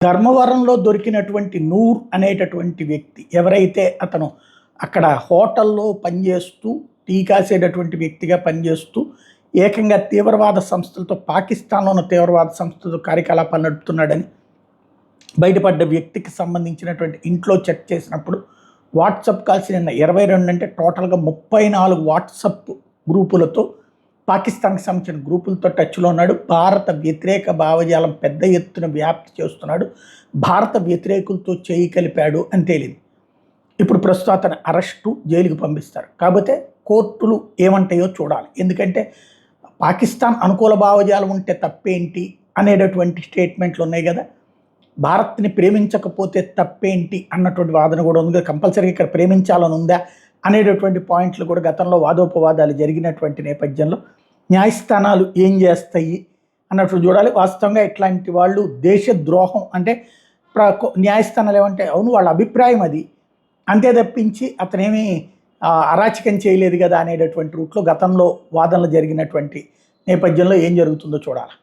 ధర్మవరంలో దొరికినటువంటి నూర్ అనేటటువంటి వ్యక్తి ఎవరైతే అతను అక్కడ హోటల్లో పనిచేస్తూ టీ కాసేటటువంటి వ్యక్తిగా పనిచేస్తూ ఏకంగా తీవ్రవాద సంస్థలతో పాకిస్తాన్లో ఉన్న తీవ్రవాద సంస్థలతో కార్యకలాపాలు నడుపుతున్నాడని బయటపడ్డ వ్యక్తికి సంబంధించినటువంటి ఇంట్లో చెక్ చేసినప్పుడు వాట్సాప్ కాల్స్ నిన్న 22 అంటే టోటల్గా 34 వాట్సాప్ గ్రూపులతో పాకిస్తాన్కి సంబంధించిన గ్రూపులతో టచ్లో ఉన్నాడు. భారత వ్యతిరేక భావజాలం పెద్ద ఎత్తున వ్యాప్తి చేస్తున్నాడు. భారత వ్యతిరేకులతో చేయి కలిపాడు అని తేలింది. ఇప్పుడు ప్రస్తుతం అతను అరెస్టు, జైలుకి పంపిస్తారు. కాకపోతే కోర్టులు ఏమంటాయో చూడాలి. ఎందుకంటే పాకిస్తాన్ అనుకూల భావజాలం ఉంటే తప్పేంటి అనేటటువంటి స్టేట్మెంట్లు ఉన్నాయి కదా. భారత్ని ప్రేమించకపోతే తప్పేంటి అన్నటువంటి వాదన కూడా ఉంది. కంపల్సరీగా ఇక్కడ ప్రేమించాలని ఉందా అనేటటువంటి పాయింట్లు కూడా గతంలో వాదోపవాదాలు జరిగినటువంటి నేపథ్యంలో న్యాయస్థానాలు ఏం చేస్తాయి అన్నట్టు చూడాలి. వాస్తవంగా ఇట్లాంటి వాళ్ళు దేశద్రోహం అంటే న్యాయస్థానాలు ఏమంటే అవును వాళ్ళ అభిప్రాయం అది, అంతే తప్పించి అతనేమి అరాచకం చేయలేదు కదా అనేటటువంటి రూట్లో గతంలో వాదనలు జరిగినటువంటి నేపథ్యంలో ఏం జరుగుతుందో చూడాలి.